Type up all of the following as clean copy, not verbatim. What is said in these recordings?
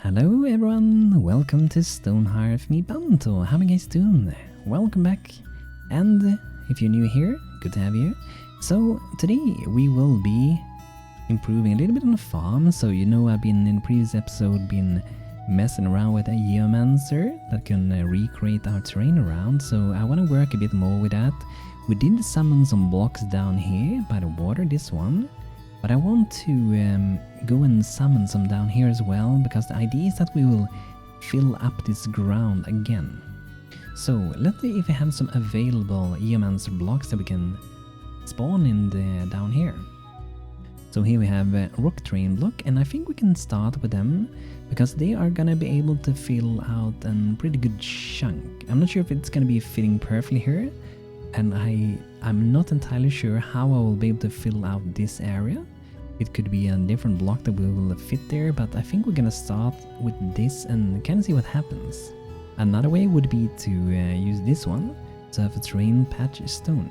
Hello everyone, welcome to Stonehearth, me Banto. How are you guys doing? Welcome back. And if you're new here, good to have you. So today we will be improving a little bit on the farm. So you know I've been in the previous episode been messing around with a Geomancer that can recreate our terrain around. So I want to work a bit more with that. We did summon some blocks down here by the water, this one. But I want to go and summon some down here as well, because the idea is that we will fill up this ground again. So let's see if we have some available Geomancer blocks that we can spawn in down here. So here we have a rock terrain block, and I think we can start with them because they are gonna be able to fill out a pretty good chunk. I'm not sure if it's gonna be fitting perfectly here, and I'm not entirely sure how I will be able to fill out this area. It could be a different block that we will fit there, but I think we're gonna start with this and kind of see what happens. Another way would be to use this one, surface terrain patch stone.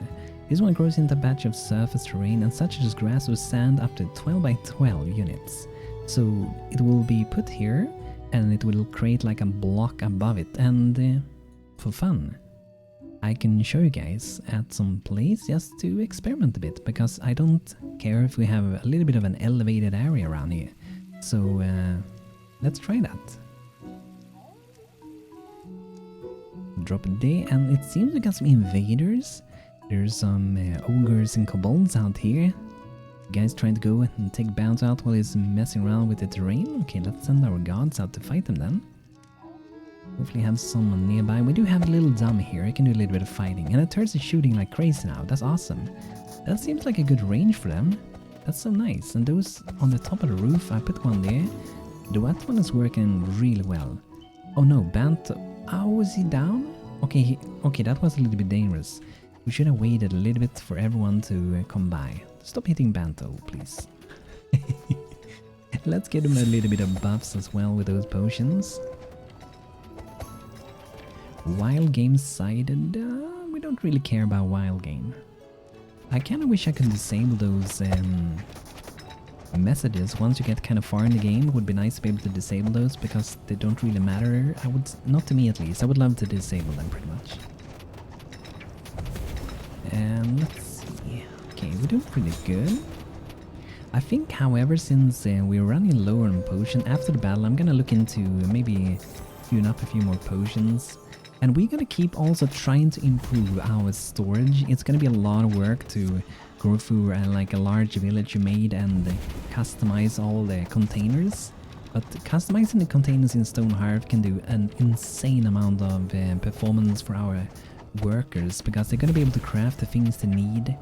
This one grows into a patch of surface terrain and such as grass or sand up to 12 by 12 units. So it will be put here and it will create like a block above it, and for fun I can show you guys at some place just to experiment a bit, because I don't care if we have a little bit of an elevated area around here. So let's try that. Drop it there, and it seems we got some invaders. There's some ogres and kobolds out here. Guys trying to go and take Bounce out while he's messing around with the terrain. Okay, let's send our gods out to fight them then. Hopefully have someone nearby. We do have a little dummy here. I can do a little bit of fighting. And the turds are shooting like crazy now. That's awesome. That seems like a good range for them. That's so nice. And those on the top of the roof, I put one there. The wet one is working really well. Oh no, Banto. Oh, is he down? Okay, okay, that was a little bit dangerous. We should have waited a little bit for everyone to come by. Stop hitting Banto, please. Let's get him a little bit of buffs as well with those potions. Wild game sided, we don't really care about wild game. I kind of wish I could disable those messages once you get kind of far in the game. It would be nice to be able to disable those because they don't really matter. Not to me at least. I would love to disable them pretty much. And let's see. Okay, we're doing pretty good. I think, however, since we're running low on potion after the battle, I'm gonna look into maybe queuing up a few more potions. And we're gonna keep also trying to improve our storage. It's gonna be a lot of work to go through like a large village you made and customize all the containers. But customizing the containers in Stonehearth can do an insane amount of performance for our workers, because they're gonna be able to craft the things they need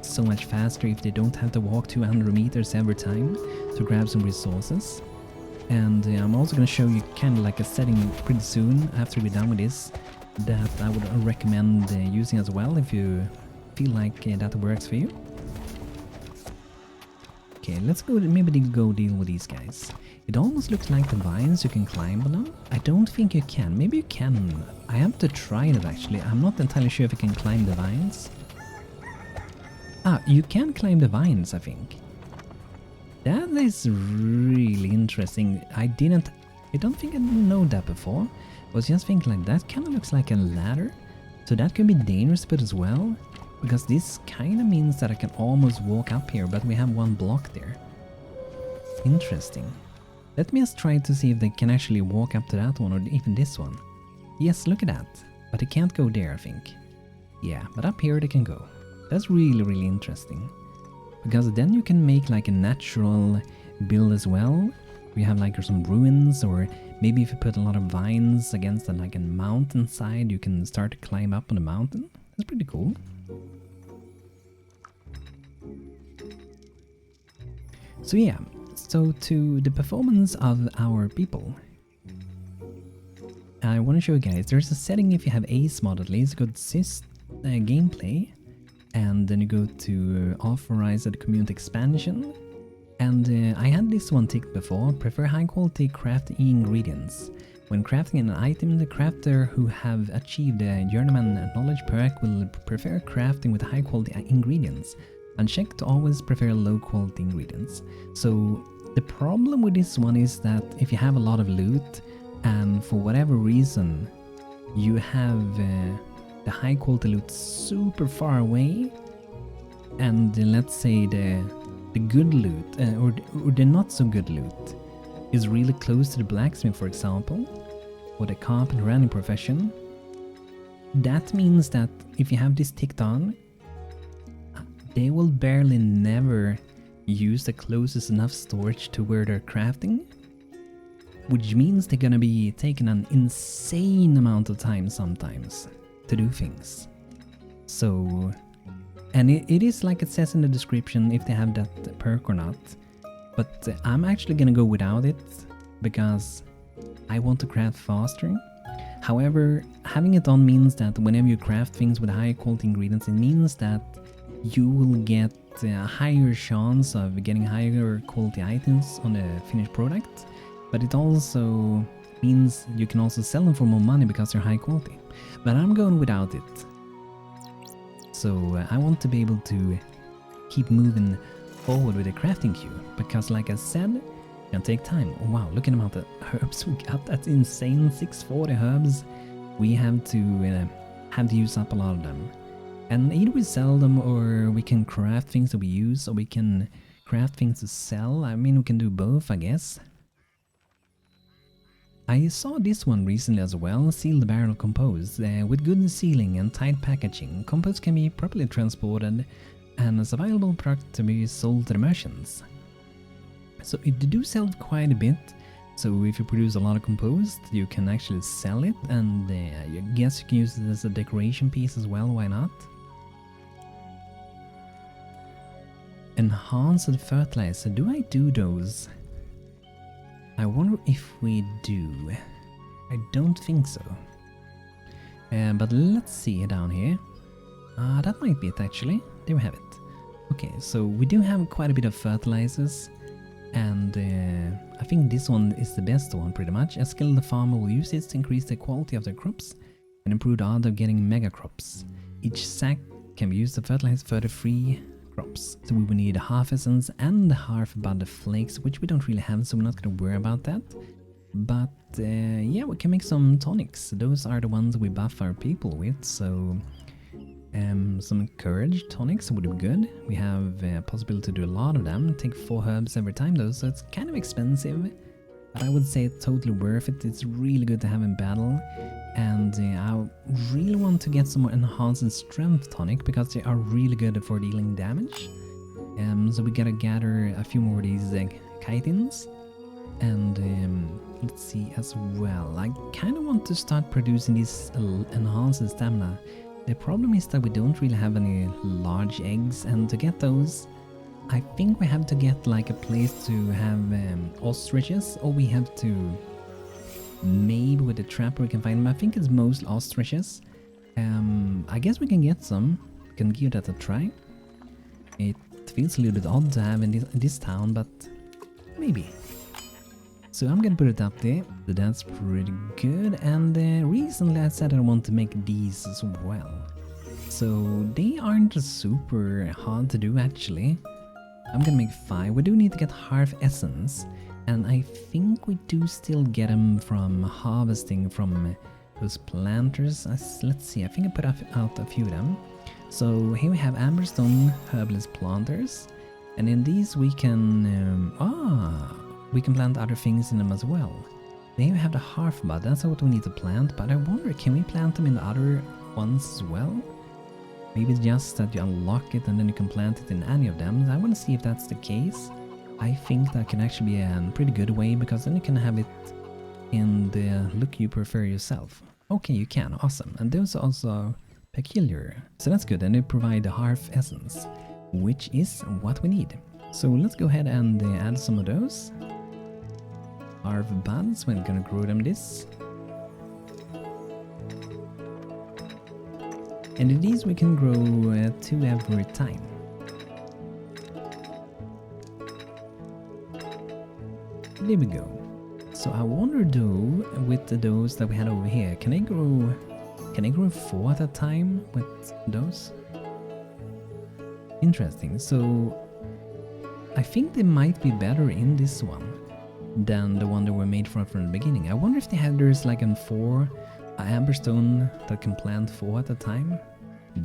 so much faster if they don't have to walk 200 meters every time to grab some resources. And I'm also going to show you kind of like a setting pretty soon after we're done with this that I would recommend using as well if you feel like that works for you. Okay, let's go maybe go deal with these guys. It almost looks like the vines you can climb on them. I don't think you can. Maybe you can. I have to try it actually. I'm not entirely sure if you can climb the vines. Ah, you can climb the vines, I think. That is really interesting. I don't think I know that before. I was just thinking like that kind of looks like a ladder. So that could be dangerous but as well. Because this kind of means that I can almost walk up here, but we have one block there. Interesting. Let me just try to see if they can actually walk up to that one or even this one. Yes, look at that. But they can't go there, I think. Yeah, but up here they can go. That's really, really interesting. Because then you can make like a natural build as well. We have like some ruins, or maybe if you put a lot of vines against like a mountainside, you can start to climb up on the mountain. That's pretty cool. So yeah, so to the performance of our people. I want to show you guys, there's a setting if you have Ace mod at least, go to gameplay. And then you go to Authorised Community Expansion. And I had this one ticked before, prefer high quality crafting ingredients. When crafting an item, the crafter who have achieved a Journeyman knowledge perk will prefer crafting with high quality ingredients. Uncheck to always prefer low quality ingredients. So The problem with this one is that if you have a lot of loot and for whatever reason you have the high quality loot super far away, and let's say the good loot or the not so good loot is really close to the blacksmith, for example, or the carpenter running profession, that means that if you have this ticked on, they will barely never use the closest enough storage to where they're crafting, which means they're gonna be taking an insane amount of time sometimes to do things. So, and it is like it says in the description if they have that perk or not, but I'm actually gonna go without it because I want to craft faster. However, having it on means that whenever you craft things with higher quality ingredients, it means that you will get a higher chance of getting higher quality items on the finished product, but it also means you can also sell them for more money because they're high quality. But I'm going without it. So I want to be able to keep moving forward with the crafting queue, because like I said, it can take time. Oh, wow, look at the amount of herbs we got. That's insane, 640 herbs. We have to use up a lot of them. And either we sell them or we can craft things that we use, or we can craft things to sell. I mean, we can do both, I guess. I saw this one recently as well, sealed barrel compost. With good sealing and tight packaging, compost can be properly transported and is a valuable product to be sold to the merchants. So it do sell quite a bit, so if you produce a lot of compost, you can actually sell it, and I guess you can use it as a decoration piece as well, why not? Enhanced fertilizer, do I do those? I wonder if we do. I don't think so. But let's see down here. That might be it actually. There we have it. Okay, so we do have quite a bit of fertilizers. And I think this one is the best one pretty much. A skilled farmer will use it to increase the quality of their crops and improve the odds of getting mega crops. Each sack can be used to fertilize further 3 crops. So we will need half essence and half bud flakes, which we don't really have, so we're not going to worry about that. But yeah, we can make some tonics. Those are the ones we buff our people with, so some courage tonics would be good. We have a possibility to do a lot of them. Take 4 herbs every time though, so it's kind of expensive, but I would say it's totally worth it. It's really good to have in battle. And I really want to get some more enhanced strength tonic, because they are really good for dealing damage. So we gotta gather a few more of these chitins. And let's see as well. I kind of want to start producing these enhanced stamina. The problem is that we don't really have any large eggs, and to get those, I think we have to get like a place to have ostriches, or we have to... maybe with the trapper we can find them. I think it's most ostriches. I guess we can get some. We can give that a try. It feels a little bit odd to have in this town, but maybe. So I'm gonna put it up there. So that's pretty good. And recently I said I want to make these as well. So they aren't super hard to do actually. I'm gonna make 5. We do need to get half essence. And I think we do still get them from harvesting from those planters. Let's see, I think I put out a few of them. So here we have amberstone herbalist planters. And in these we can... we can plant other things in them as well. Then we have the half-bud, that's what we need to plant. But I wonder, can we plant them in the other ones as well? Maybe it's just that you unlock it and then you can plant it in any of them. I want to see if that's the case. I think that can actually be a pretty good way, because then you can have it in the look you prefer yourself. Okay, you can, awesome. And those are also peculiar, so that's good. And they provide the half essence, which is what we need. So let's go ahead and add some of those. Half buds, we're gonna grow them this. And in these we can grow 2 every time. There we go. So I wonder though, with those that we had over here, can I grow 4 at a time with those? Interesting. So I think they might be better in this one than the one that were made from the beginning. I wonder if there's like an 4 amberstone that can plant 4 at a time.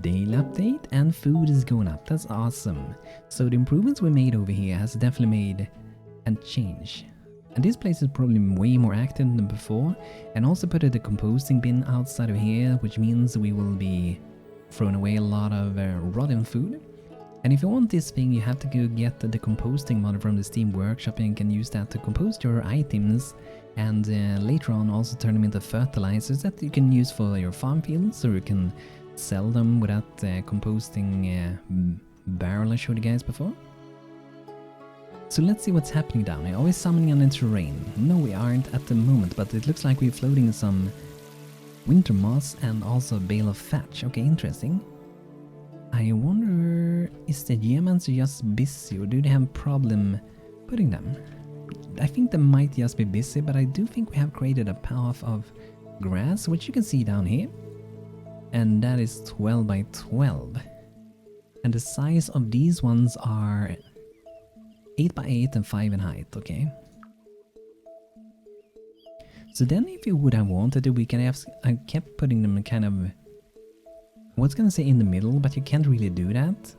Daily update and food is going up. That's awesome. So the improvements we made over here has definitely made a change. And this place is probably way more active than before. And also put a composting bin outside of here, which means we will be throwing away a lot of rotten food. And if you want this thing, you have to go get the composting mod from the Steam Workshop and you can use that to compost your items and later on also turn them into fertilizers that you can use for your farm fields, or you can sell them with that composting barrel I showed you guys before. So let's see what's happening down here. Are we summoning on the terrain? No, we aren't at the moment, but it looks like we're floating some winter moss and also a bale of thatch. Okay, interesting. I wonder, is the Geomancer just busy or do they have a problem putting them? I think they might just be busy, but I do think we have created a path of grass, which you can see down here. And that is 12 by 12. And the size of these ones are 8 by 8 and 5 in height, okay? So then if you would have wanted to, we can have kept putting them kind of, I was gonna say in the middle, but you can't really do that.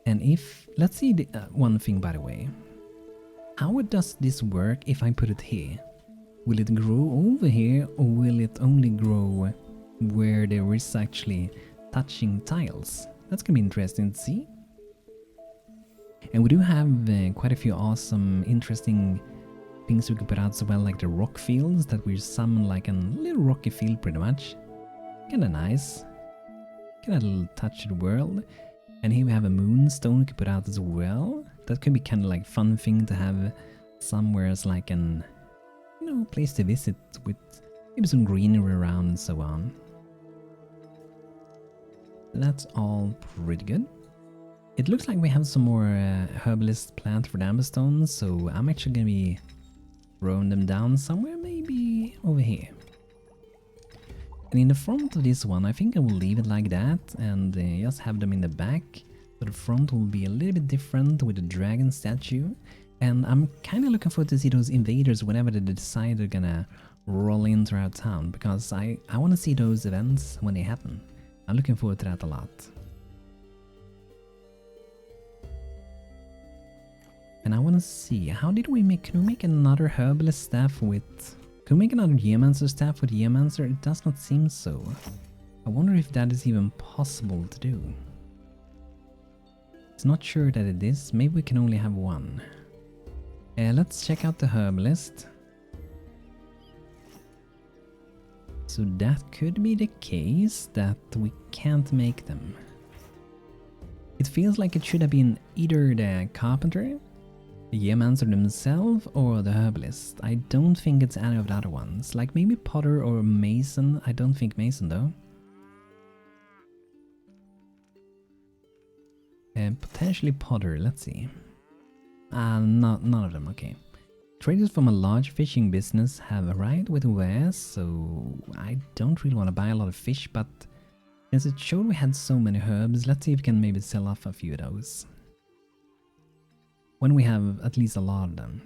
And if, let's see the, one thing by the way. How does this work if I put it here? Will it grow over here or will it only grow where there is actually touching tiles? That's gonna be interesting to see. And we do have quite a few awesome, interesting things we can put out as well, like the rock fields that we summon like a little rocky field pretty much. Kinda nice. Get a little touch of the world. And here we have a moonstone we can put out as well. That could be kind of like fun thing to have somewhere as like an, you know, place to visit with maybe some greenery around and so on. That's all pretty good. It looks like we have some more herbalist plant for the amberstones, so I'm actually gonna be throwing them down somewhere, maybe over here. And in the front of this one, I think I will leave it like that and just have them in the back. So the front will be a little bit different with the dragon statue. And I'm kind of looking forward to see those invaders whenever they decide they're gonna roll into our town, because I want to see those events when they happen. I'm looking forward to that a lot. And I want to see, how did we make, can we make another herbalist staff with, can we make another Geomancer staff with Geomancer? It does not seem so. I wonder if that is even possible to do. It's not sure that it is, maybe we can only have one. Let's check out the herbalist. So that could be the case that we can't make them. It feels like it should have been either the carpenter, the Geomancer themselves, or the herbalist. I don't think it's any of the other ones. Like maybe potter or mason. I don't think mason though. And potentially potter, let's see. None of them, okay. Traders from a large fishing business have arrived with wares, so I don't really want to buy a lot of fish, but since it showed we had so many herbs, let's see if we can maybe sell off a few of those. When we have at least a lot of them.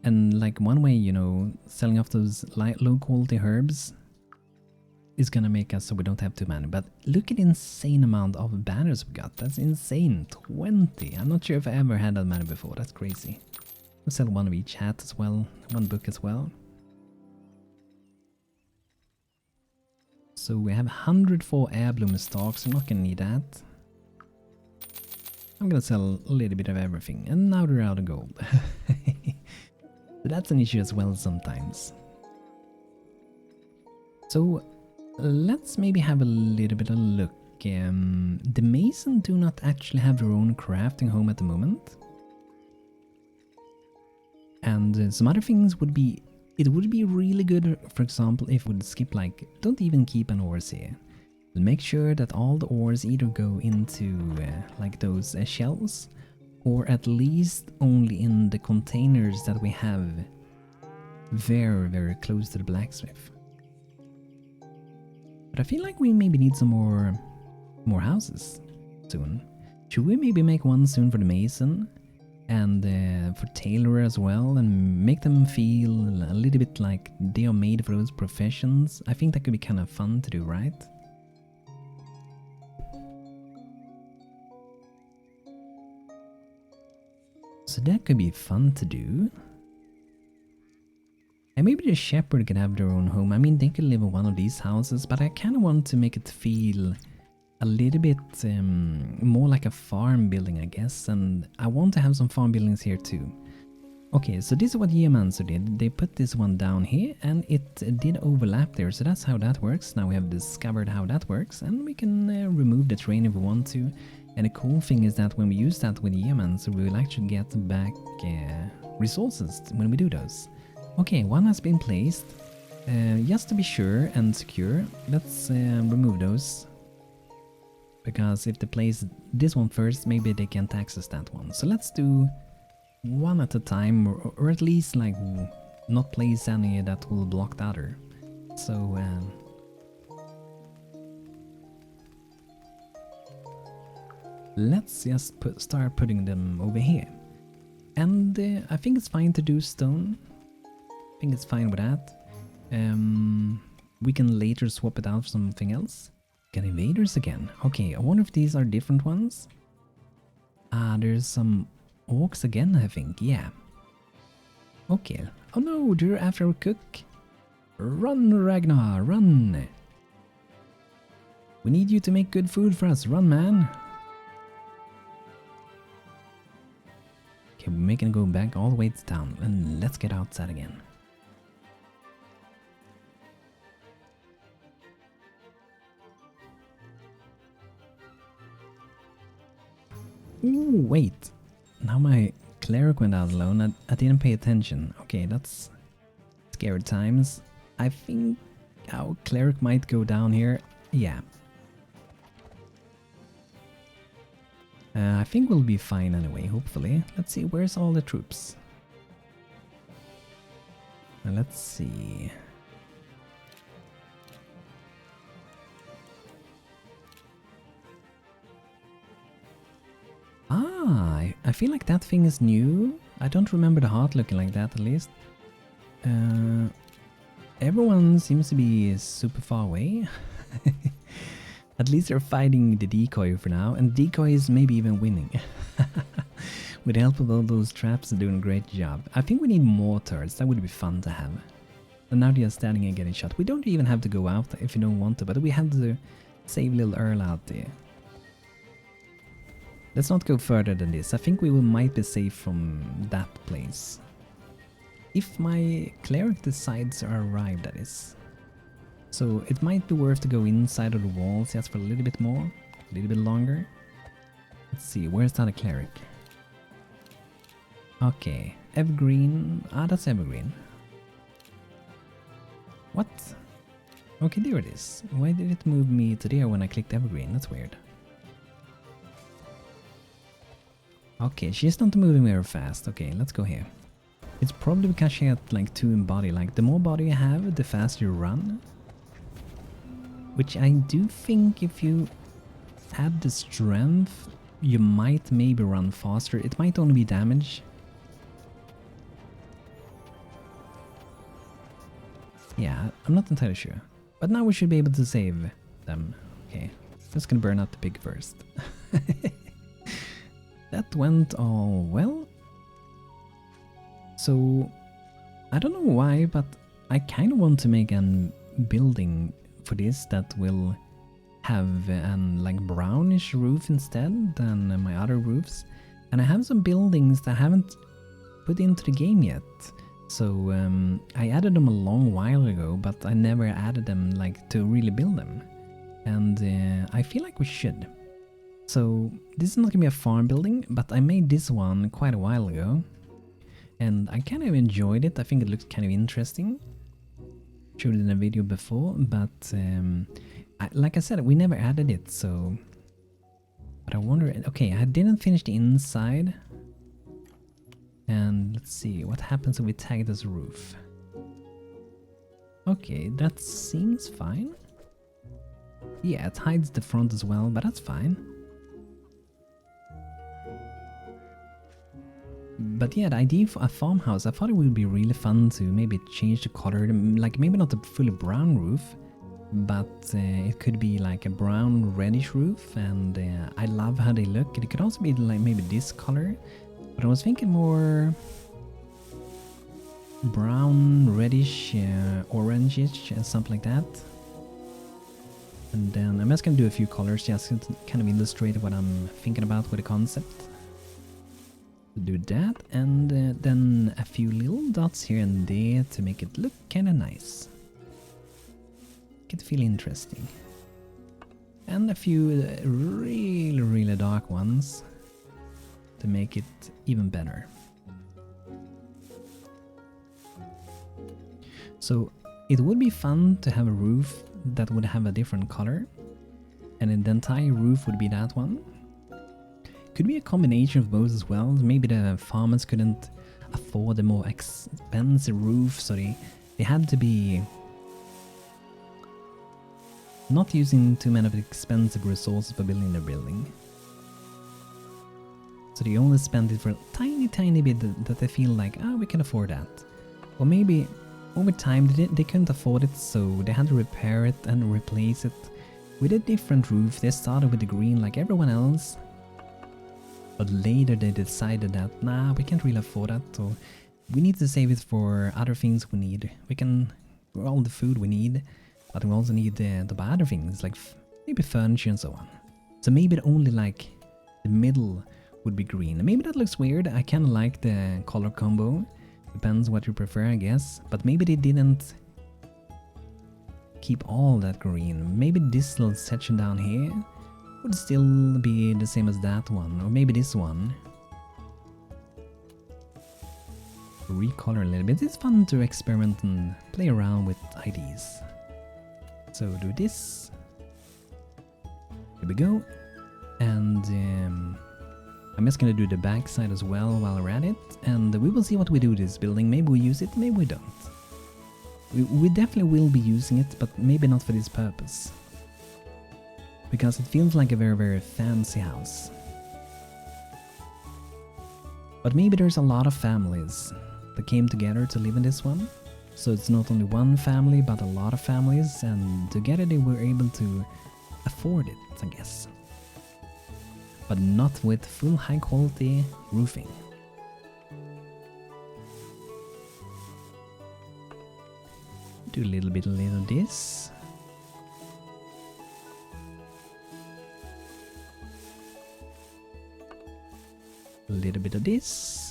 And like one way, you know, selling off those low quality herbs is gonna make us so we don't have too many. But look at the insane amount of banners we got. That's insane. 20. I'm not sure if I ever had that many before. That's crazy. We'll sell one of each hat as well. One book as well. So we have 104 heirloom stalks. I'm not gonna need that. I'm gonna sell a little bit of everything. And now they're out of gold. So that's an issue as well sometimes. So let's maybe have a little bit of a look. The Mason do not actually have their own crafting home at the moment. And some other things would be, it would be really good, for example, if we would skip like, don't even keep an ores here. Make sure that all the ores either go into like those shells, or at least only in the containers that we have very, very close to the blacksmith. But I feel like we maybe need some more houses soon. Should we maybe make one soon for the mason? And for tailor as well, and make them feel a little bit like they are made for those professions. I think that could be kind of fun to do, right? So that could be fun to do. And maybe the shepherd could have their own home. I mean, they could live in one of these houses, but I kind of want to make it feel a little bit more like a farm building, I guess. And I want to have some farm buildings here too. Okay, so this is what Geomancer did. They put this one down here and it did overlap there. So that's how that works. Now we have discovered how that works, and we can remove the terrain if we want to. And the cool thing is that when we use that with Geomancer, we will actually get back resources when we do those. Okay, one has been placed. Just to be sure and secure, let's remove those. Because if they place this one first, maybe they can't access that one. So let's do one at a time, or at least like not place any that will block the other. So let's just start putting them over here. And I think it's fine to do stone. I think it's fine with that. We can later swap it out for something else. Get invaders again. Okay, I wonder if these are different ones. There's some orcs again, I think. Yeah. Okay. Oh no, they're after a cook. Run, Ragnar, run. We need you to make good food for us. Run, man. Okay, we're making it go back all the way to town. And let's get outside again. Ooh, wait. Now my cleric went out alone. I didn't pay attention. Okay, that's scary times. I think our cleric might go down here. Yeah. I think we'll be fine anyway, hopefully. Let's see, where's all the troops? Let's see. I feel like that thing is new. I don't remember the heart looking like that, at least. Everyone seems to be super far away. At least they're fighting the decoy for now, and decoy is maybe even winning. With the help of all those traps, they're doing a great job. I think we need more turrets. That would be fun to have. And now they're standing and getting shot. We don't even have to go out if you don't want to, but we have to save little Earl out there. Let's not go further than this. I think we might be safe from that place. If my cleric decides to arrive, that is. So it might be worth to go inside of the walls just for a little bit more, a little bit longer. Let's see, where's the other cleric? Okay, Evergreen. That's Evergreen. What? Okay, there it is. Why did it move me to there when I clicked Evergreen? That's weird. Okay, she's not moving very fast. Okay, let's go here. It's probably because she had like 2 in body. Like, the more body you have, the faster you run. Which I do think if you add the strength, you might maybe run faster. It might only be damage. Yeah, I'm not entirely sure. But now we should be able to save them. Okay, just gonna burn out the pig first. That went all well. So, I don't know why, but I kind of want to make a building for this that will have an like brownish roof instead than my other roofs. And I have some buildings that I haven't put into the game yet. So I added them a long while ago, but I never added them like to really build them. And I feel like we should. So this is not gonna be a farm building, but I made this one quite a while ago. And I kind of enjoyed it. I think it looks kind of interesting. Showed it in a video before, but like I said, we never added it, so... But I wonder... Okay, I didn't finish the inside. And let's see, what happens if we tag it as a roof? Okay, that seems fine. Yeah, it hides the front as well, but that's fine. But yeah, the idea for a farmhouse, I thought it would be really fun to maybe change the color, like maybe not a fully brown roof, but it could be like a brown reddish roof, and I love how they look. It could also be like maybe this color, but I was thinking more brown, reddish, orangish, and something like that. And then I'm just gonna do a few colors just to kind of illustrate what I'm thinking about with the concept. Do that, and then a few little dots here and there to make it look kind of nice. Make it feel interesting. And a few really dark ones to make it even better. So it would be fun to have a roof that would have a different color, and then the entire roof would be that one. Could be a combination of both as well. Maybe the farmers couldn't afford a more expensive roof, so they had to be not using too many of the expensive resources for building their building. So they only spent it for a tiny bit that they feel like, oh, we can afford that. Or maybe over time they couldn't afford it, so they had to repair it and replace it with a different roof. They started with the green like everyone else, but later they decided that, nah, we can't really afford that, so we need to save it for other things we need. We can grow all the food we need, but we also need to buy other things, like maybe furniture and so on. So maybe only like the middle would be green. Maybe that looks weird. I kind of like the color combo. Depends what you prefer, I guess. But maybe they didn't keep all that green. Maybe this little section down here would still be the same as that one, or maybe this one. Recolor a little bit. It's fun to experiment and play around with ideas. So do this. Here we go. And I'm just gonna do the back side as well while we're at it, and we will see what we do with this building. Maybe we use it, maybe we don't. We definitely will be using it, but maybe not for this purpose. Because it feels like a very fancy house. But maybe there's a lot of families that came together to live in this one. So it's not only one family, but a lot of families, and together they were able to afford it, I guess. But not with full high quality roofing. Do a little bit of this. A little bit of this.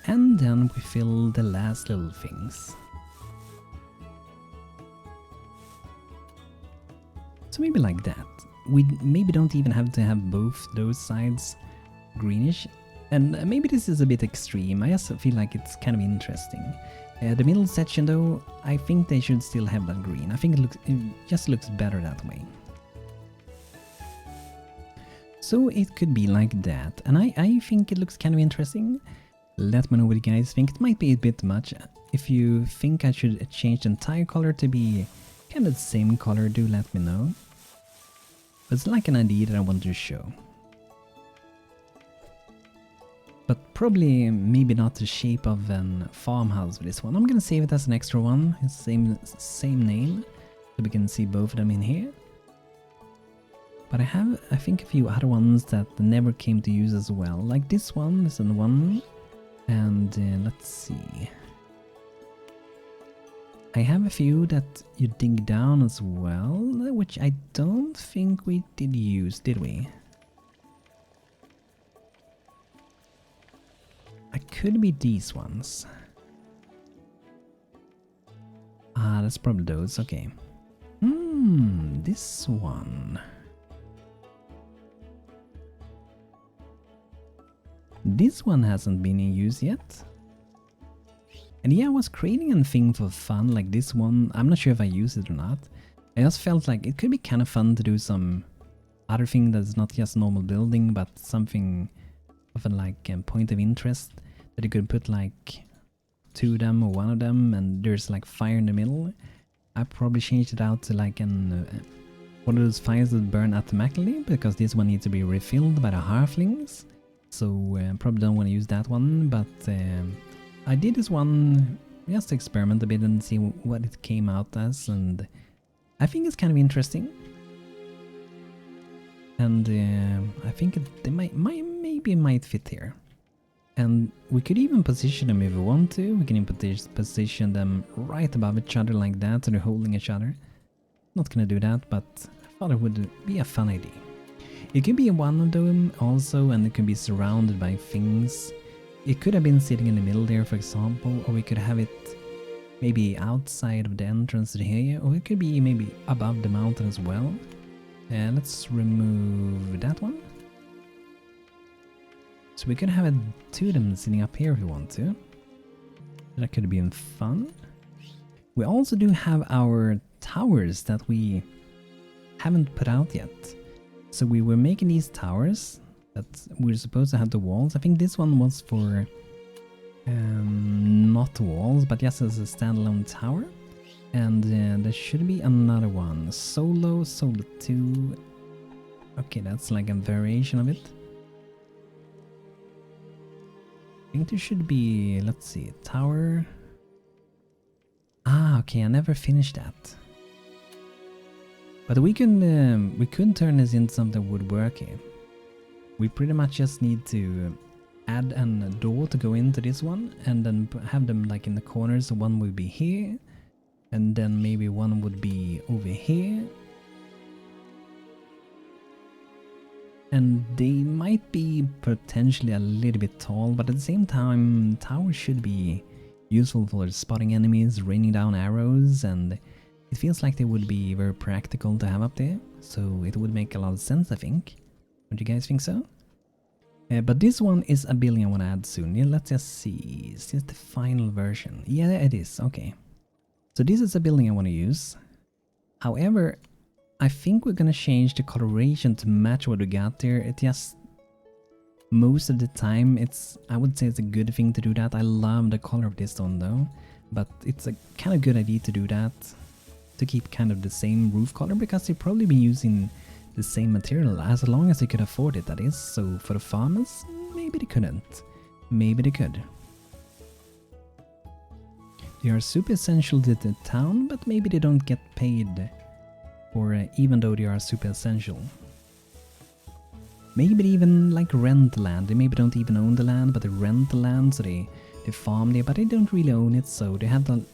And then we fill the last little things. So maybe like that. We maybe don't even have to have both those sides greenish. And maybe this is a bit extreme. I just feel like it's kind of interesting. The middle section though, I think they should still have that green. I think it just looks better that way. So it could be like that. And I think it looks kind of interesting. Let me know what you guys think. It might be a bit much. If you think I should change the entire color to be kind of the same color, do let me know. But it's like an idea that I want to show. But probably maybe not the shape of a farmhouse for this one. I'm gonna save it as an extra one. It's same name. So we can see both of them in here. But I have, I think, a few other ones that never came to use as well. Like this one is in one. And let's see. I have a few that you dig down as well, which I don't think we did use, did we? It could be these ones. Ah, that's probably those, okay. This one. This one hasn't been in use yet. And yeah, I was creating a thing for fun like this one. I'm not sure if I use it or not. I just felt like it could be kind of fun to do some other thing that's not just normal building, but something of a like point of interest that you could put like 2 of them or 1 of them, and there's like fire in the middle. I probably changed it out to like an one of those fires that burn automatically, because this one needs to be refilled by the halflings. So probably don't want to use that one, but I did this one just to experiment a bit and see what it came out as, and I think it's kind of interesting. And I think they maybe might fit here. And we could even position them if we want to. We can even position them right above each other like that, so they're holding each other. Not gonna do that, but I thought it would be a fun idea. It could be one of them also, and it could be surrounded by things. It could have been sitting in the middle there, for example, or we could have it maybe outside of the entrance to here, or it could be maybe above the mountain as well. Let's remove that one. So we could have 2 of them sitting up here if we want to. That could have been fun. We also do have our towers that we haven't put out yet. So we were making these towers that we're supposed to have the walls. I think this one was for not walls, but just as a standalone tower. And there should be another one. Solo 2. Okay, that's like a variation of it. I think there should be, let's see, tower. Ah, okay, I never finished that. But we could turn this into something that would work here. We pretty much just need to add a door to go into this one, and then have them like in the corners. So one would be here, and then maybe one would be over here. And they might be potentially a little bit tall, but at the same time, towers should be useful for spotting enemies, raining down arrows, and it feels like they would be very practical to have up there. So it would make a lot of sense, I think. Don't you guys think so? But this one is a building I want to add soon. Yeah, let's just see. Is this the final version? Yeah, it is. Okay. So this is a building I want to use. However, I think we're gonna change the coloration to match what we got there. It just, most of the time, I would say it's a good thing to do that. I love the color of this stone though, but it's a kind of good idea to do that, to keep kind of the same roof color, because they've probably been using the same material as long as they could afford it, that is. So for the farmers, maybe they couldn't. Maybe they could. They are super essential to the town, but maybe they don't get paid, or even though they are super essential. Maybe they even like rent the land. They maybe don't even own the land, but they rent the land, so they farm there, but they don't really own it, so they have to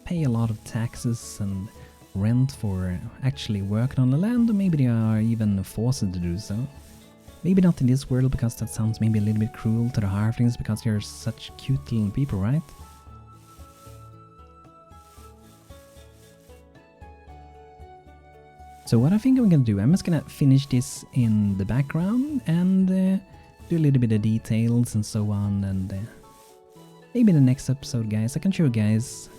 pay a lot of taxes and rent for actually working on the land, or maybe they are even forced to do so. Maybe not in this world, because that sounds maybe a little bit cruel to the halflings, because they're such cute little people, right? So what I think I'm gonna do, I'm just gonna finish this in the background and do a little bit of details and so on, and maybe in the next episode, guys, I can show you guys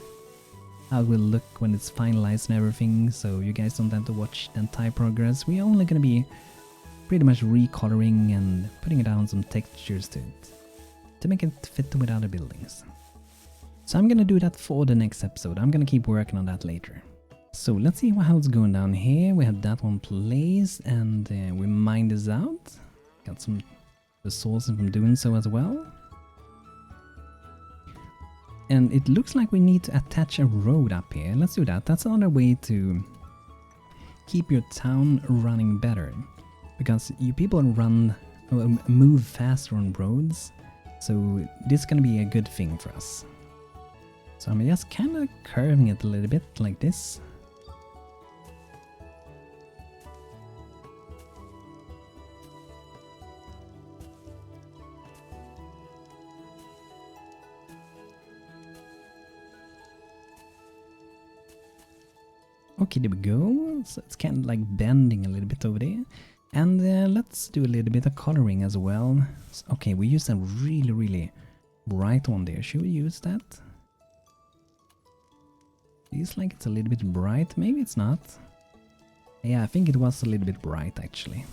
how it will look when it's finalized and everything, so you guys don't have to watch the entire progress. We're only gonna be pretty much recoloring and putting down some textures to it to make it fit with other buildings. So I'm gonna do that for the next episode. I'm gonna keep working on that later. So let's see how it's going down here. We have that one placed, and we mine this out. Got some resources from doing so as well. And it looks like we need to attach a road up here. Let's do that. That's another way to keep your town running better, because you people move faster on roads. So this is gonna be a good thing for us. So I'm just kind of curving it a little bit like this. Okay, there we go. So it's kind of like bending a little bit over there. And let's do a little bit of coloring as well. So, okay, we used a really, really bright one there. Should we use that? Feels like it's a little bit bright. Maybe it's not. Yeah, I think it was a little bit bright actually.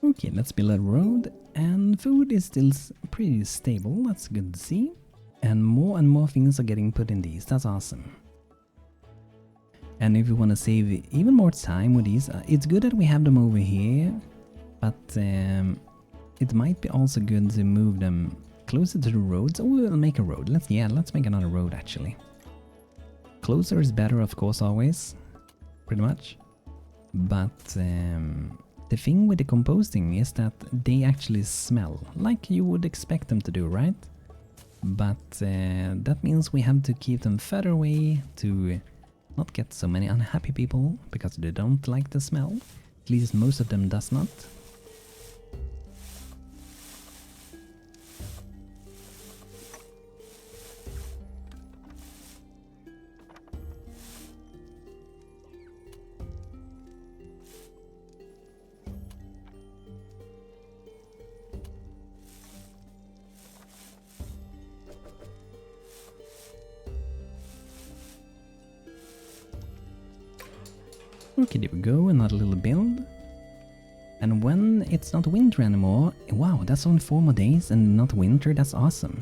Okay, let's build a road, and food is still pretty stable, that's good to see. And more things are getting put in these, that's awesome. And if you want to save even more time with these, it's good that we have them over here, but it might be also good to move them closer to the roads. Oh, we'll make a road. Let's make another road actually. Closer is better, of course, always, pretty much. But the thing with the composting is that they actually smell like you would expect them to do, right? But that means we have to keep them further away to not get so many unhappy people because they don't like the smell. At least most of them does not. Okay, there we go, another little build. And when it's not winter anymore, wow, that's only 4 more days and not winter, that's awesome.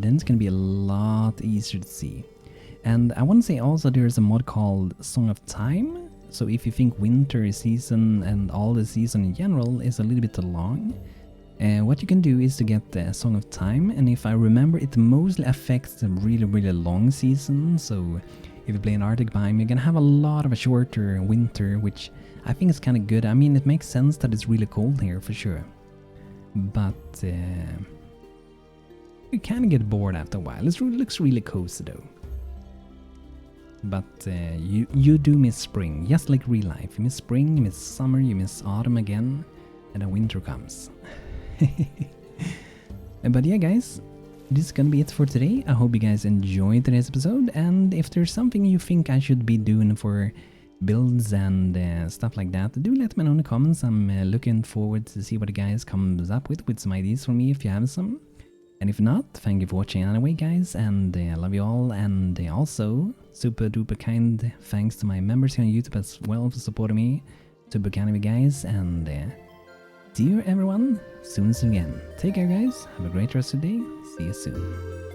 Then it's gonna be a lot easier to see. And I want to say also there's a mod called Song of Time. So if you think winter season and all the season in general is a little bit too long, what you can do is to get the Song of Time, and if I remember, it mostly affects the really long season. So if you play an Arctic biome, you're gonna have a lot of a shorter winter, which I think is kind of good. I mean, it makes sense that it's really cold here for sure, but you kind of get bored after a while. It looks really cozy though. But you do miss spring, just like real life. You miss spring, you miss summer, you miss autumn again, and then winter comes. But yeah, guys, this is gonna be it for today. I hope you guys enjoyed today's episode, and if there's something you think I should be doing for builds and stuff like that, do let me know in the comments. I'm looking forward to see what the guys comes up with some ideas for me if you have some. And if not, thank you for watching anyway, guys, and I love you all. And also, super duper kind thanks to my members here on YouTube as well for supporting me. Super kind of you guys, and see you everyone soon again. Take care, guys. Have a great rest of the day. See you soon.